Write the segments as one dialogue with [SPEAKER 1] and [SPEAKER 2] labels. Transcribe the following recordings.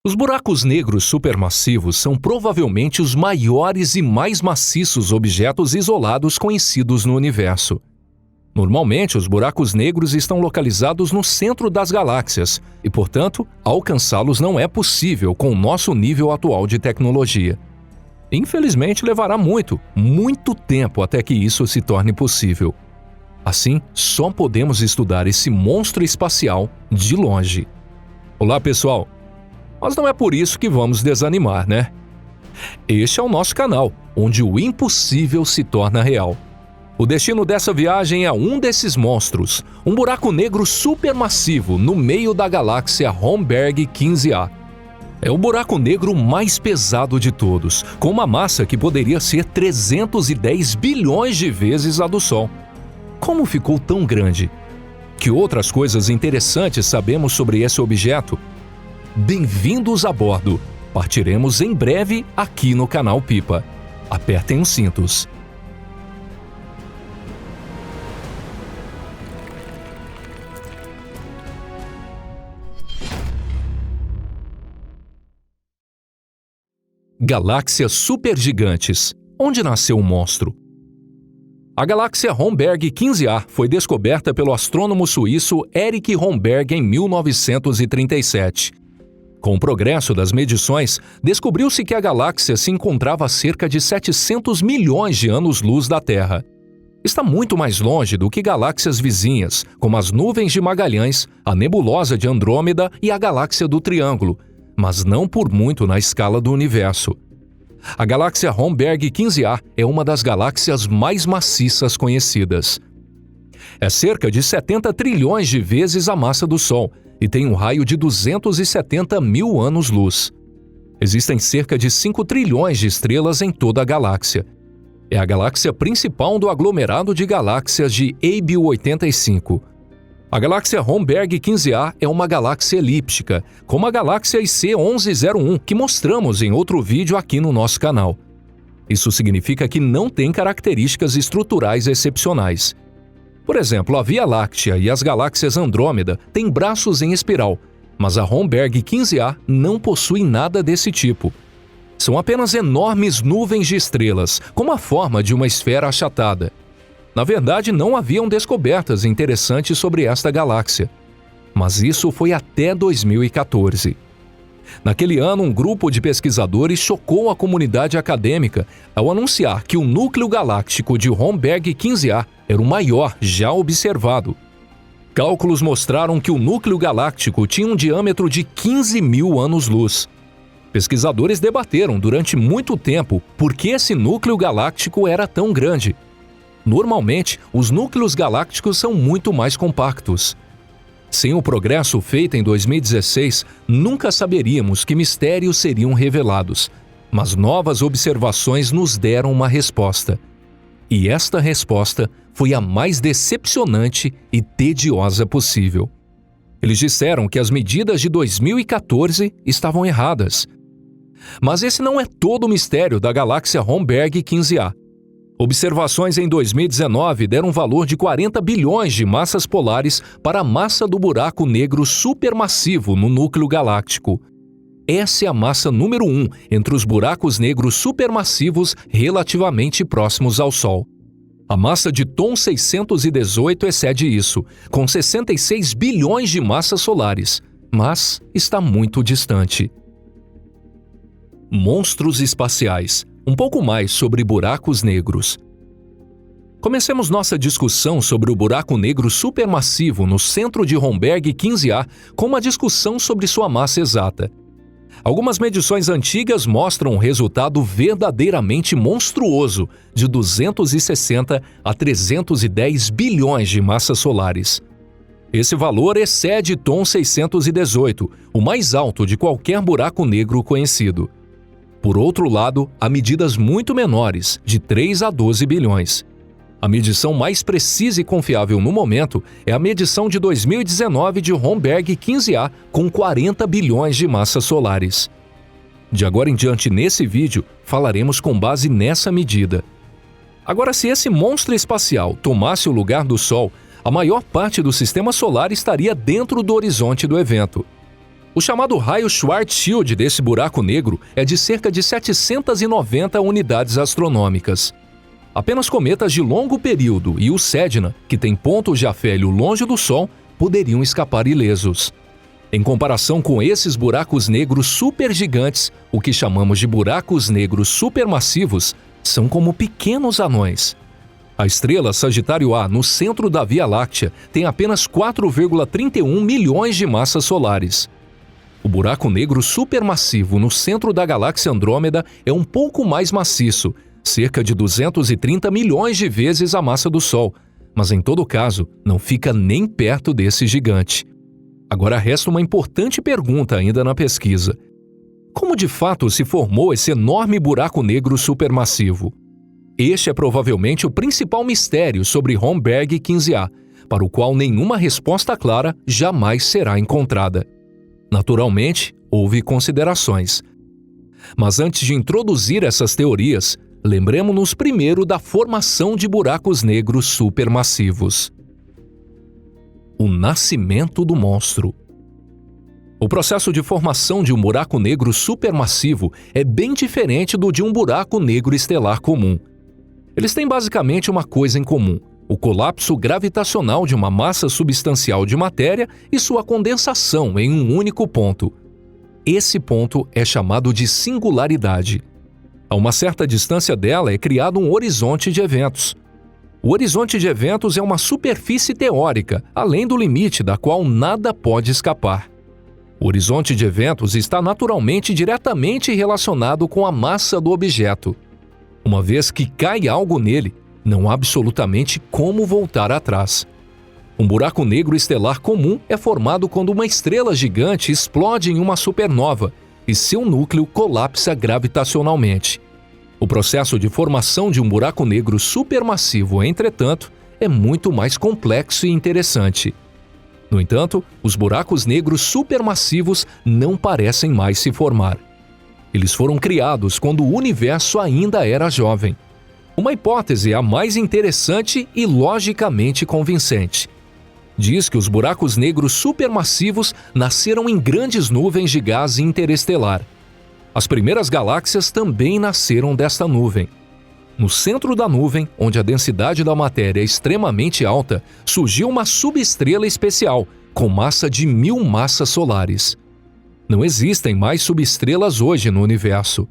[SPEAKER 1] Os buracos negros supermassivos são provavelmente os maiores e mais maciços objetos isolados conhecidos no universo. Normalmente, os buracos negros estão localizados no centro das galáxias e, portanto, alcançá-los não é possível com o nosso nível atual de tecnologia. Infelizmente, levará muito tempo até que isso se torne possível. Assim, só podemos estudar esse monstro espacial de longe. Olá, pessoal! Mas não é por isso que vamos desanimar, né? Este é o nosso canal, onde o impossível se torna real. O destino dessa viagem é um desses monstros, um buraco negro supermassivo no meio da galáxia Romberg 15A. É o buraco negro mais pesado de todos, com uma massa que poderia ser 310 bilhões de vezes a do Sol. Como ficou tão grande? Que outras coisas interessantes sabemos sobre esse objeto? Bem-vindos a bordo! Partiremos em breve aqui no canal Pipa. Apertem os cintos. Galáxias supergigantes. Onde nasceu o monstro? A galáxia Romberg 15A foi descoberta pelo astrônomo suíço Erich Romberg em 1937. Com o progresso das medições, descobriu-se que a galáxia se encontrava a cerca de 700 milhões de anos-luz da Terra. Está muito mais longe do que galáxias vizinhas, como as nuvens de Magalhães, a nebulosa de Andrômeda e a galáxia do Triângulo, mas não por muito na escala do universo. A galáxia Romberg 15A é uma das galáxias mais maciças conhecidas. É cerca de 70 trilhões de vezes a massa do Sol e tem um raio de 270 mil anos-luz. Existem cerca de 5 trilhões de estrelas em toda a galáxia. É a galáxia principal do aglomerado de galáxias de Abell 85. A galáxia Romberg 15A é uma galáxia elíptica, como a galáxia IC 1101, que mostramos em outro vídeo aqui no nosso canal. Isso significa que não tem características estruturais excepcionais. Por exemplo, a Via Láctea e as galáxias Andrômeda têm braços em espiral, mas a Romberg 15A não possui nada desse tipo. São apenas enormes nuvens de estrelas, com a forma de uma esfera achatada. Na verdade, não haviam descobertas interessantes sobre esta galáxia. Mas isso foi até 2014. Naquele ano, um grupo de pesquisadores chocou a comunidade acadêmica ao anunciar que o núcleo galáctico de Romberg 15A era o maior já observado. Cálculos mostraram que o núcleo galáctico tinha um diâmetro de 15 mil anos-luz. Pesquisadores debateram durante muito tempo por que esse núcleo galáctico era tão grande. Normalmente, os núcleos galácticos são muito mais compactos. Sem o progresso feito em 2016, nunca saberíamos que mistérios seriam revelados, mas novas observações nos deram uma resposta. E esta resposta foi a mais decepcionante e tediosa possível. Eles disseram que as medidas de 2014 estavam erradas. Mas esse não é todo o mistério da galáxia Romberg 15A. Observações em 2019 deram um valor de 40 bilhões de massas polares para a massa do buraco negro supermassivo no núcleo galáctico. Essa é a massa número 1 entre os buracos negros supermassivos relativamente próximos ao Sol. A massa de Tom 618 excede isso, com 66 bilhões de massas solares, mas está muito distante. Monstros espaciais. Um pouco mais sobre buracos negros. Comecemos nossa discussão sobre o buraco negro supermassivo no centro de Romberg 15A com uma discussão sobre sua massa exata. Algumas medições antigas mostram um resultado verdadeiramente monstruoso de 260 a 310 bilhões de massas solares. Esse valor excede Tom 618, o mais alto de qualquer buraco negro conhecido. Por outro lado, há medidas muito menores, de 3 a 12 bilhões. A medição mais precisa e confiável no momento é a medição de 2019 de Romberg 15A, com 40 bilhões de massas solares. De agora em diante, nesse vídeo, falaremos com base nessa medida. Agora, se esse monstro espacial tomasse o lugar do Sol, a maior parte do sistema solar estaria dentro do horizonte do evento. O chamado raio Schwarzschild desse buraco negro é de cerca de 790 unidades astronômicas. Apenas cometas de longo período e o Sedna, que tem pontos de afélio longe do Sol, poderiam escapar ilesos. Em comparação com esses buracos negros supergigantes, o que chamamos de buracos negros supermassivos são como pequenos anões. A estrela Sagitário A, no centro da Via Láctea, tem apenas 4,31 milhões de massas solares. O buraco negro supermassivo no centro da galáxia Andrômeda é um pouco mais maciço, cerca de 230 milhões de vezes a massa do Sol, mas em todo caso não fica nem perto desse gigante. Agora resta uma importante pergunta ainda na pesquisa. Como de fato se formou esse enorme buraco negro supermassivo? Este é provavelmente o principal mistério sobre Romberg 15A, para o qual nenhuma resposta clara jamais será encontrada. Naturalmente, houve considerações. Mas antes de introduzir essas teorias, lembremos-nos primeiro da formação de buracos negros supermassivos. O nascimento do monstro. O processo de formação de um buraco negro supermassivo é bem diferente do de um buraco negro estelar comum. Eles têm basicamente uma coisa em comum: o colapso gravitacional de uma massa substancial de matéria e sua condensação em um único ponto. Esse ponto é chamado de singularidade. A uma certa distância dela é criado um horizonte de eventos. O horizonte de eventos é uma superfície teórica, além do limite da qual nada pode escapar. O horizonte de eventos está naturalmente diretamente relacionado com a massa do objeto. Uma vez que cai algo nele, não há absolutamente como voltar atrás. Um buraco negro estelar comum é formado quando uma estrela gigante explode em uma supernova e seu núcleo colapsa gravitacionalmente. O processo de formação de um buraco negro supermassivo, entretanto, é muito mais complexo e interessante. No entanto, os buracos negros supermassivos não parecem mais se formar. Eles foram criados quando o universo ainda era jovem. Uma hipótese a mais interessante e logicamente convincente. Diz que os buracos negros supermassivos nasceram em grandes nuvens de gás interestelar. As primeiras galáxias também nasceram desta nuvem. No centro da nuvem, onde a densidade da matéria é extremamente alta, surgiu uma subestrela especial, com massa de 1000 massas solares. Não existem mais subestrelas hoje no universo.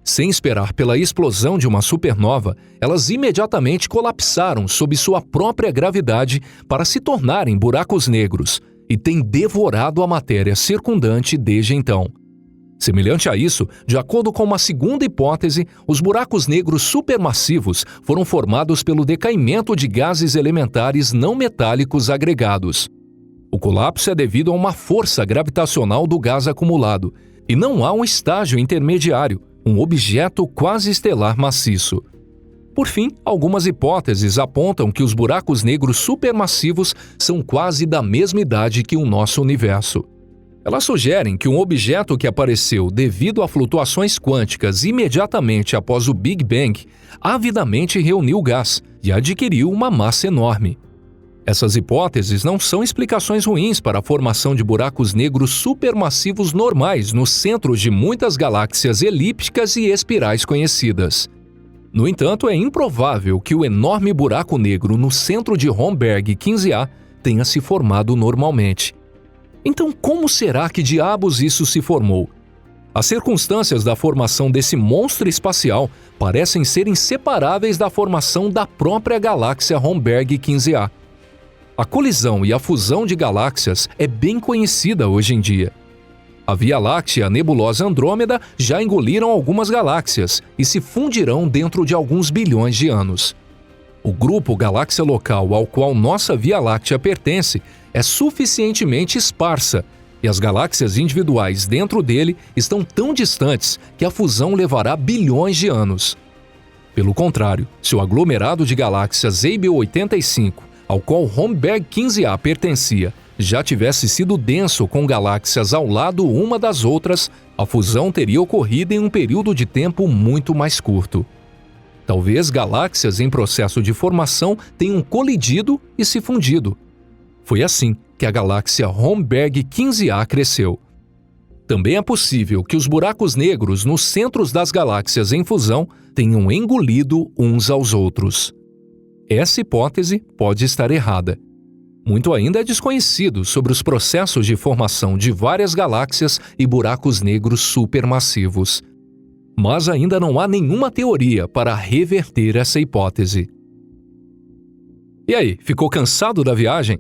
[SPEAKER 1] Sem esperar pela explosão de uma supernova, elas imediatamente colapsaram sob sua própria gravidade para se tornarem buracos negros e têm devorado a matéria circundante desde então. Semelhante a isso, de acordo com uma segunda hipótese, os buracos negros supermassivos foram formados pelo decaimento de gases elementares não metálicos agregados. O colapso é devido a uma força gravitacional do gás acumulado, e não há um estágio intermediário, um objeto quase estelar maciço. Por fim, algumas hipóteses apontam que os buracos negros supermassivos são quase da mesma idade que o nosso universo. Elas sugerem que um objeto que apareceu devido a flutuações quânticas imediatamente após o Big Bang avidamente reuniu gás e adquiriu uma massa enorme. Essas hipóteses não são explicações ruins para a formação de buracos negros supermassivos normais nos centros de muitas galáxias elípticas e espirais conhecidas. No entanto, é improvável que o enorme buraco negro no centro de Romberg 15A tenha se formado normalmente. Então, como será que diabos isso se formou? As circunstâncias da formação desse monstro espacial parecem ser inseparáveis da formação da própria galáxia Romberg 15A. A colisão e a fusão de galáxias é bem conhecida hoje em dia. A Via Láctea e a nebulosa Andrômeda já engoliram algumas galáxias e se fundirão dentro de alguns bilhões de anos. O grupo galáxia local ao qual nossa Via Láctea pertence é suficientemente esparsa e as galáxias individuais dentro dele estão tão distantes que a fusão levará bilhões de anos. Pelo contrário, se o aglomerado de galáxias Abell 85, ao qual Romberg 15A pertencia, já tivesse sido denso com galáxias ao lado uma das outras, a fusão teria ocorrido em um período de tempo muito mais curto. Talvez galáxias em processo de formação tenham colidido e se fundido. Foi assim que a galáxia Romberg 15A cresceu. Também é possível que os buracos negros nos centros das galáxias em fusão tenham engolido uns aos outros. Essa hipótese pode estar errada. Muito ainda é desconhecido sobre os processos de formação de várias galáxias e buracos negros supermassivos. Mas ainda não há nenhuma teoria para reverter essa hipótese. E aí, ficou cansado da viagem?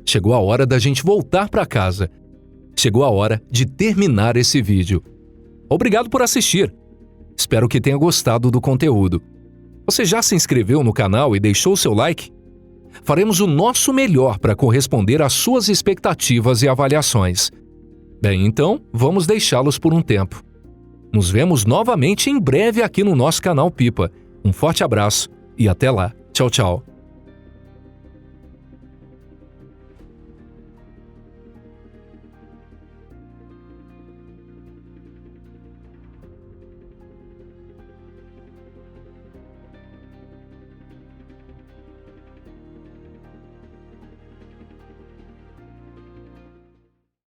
[SPEAKER 1] Chegou a hora da gente voltar para casa. Chegou a hora de terminar esse vídeo. Obrigado por assistir. Espero que tenha gostado do conteúdo. Você já se inscreveu no canal e deixou seu like? Faremos o nosso melhor para corresponder às suas expectativas e avaliações. Bem, então, vamos deixá-los por um tempo. Nos vemos novamente em breve aqui no nosso canal Pipa. Um forte abraço e até lá. Tchau, tchau.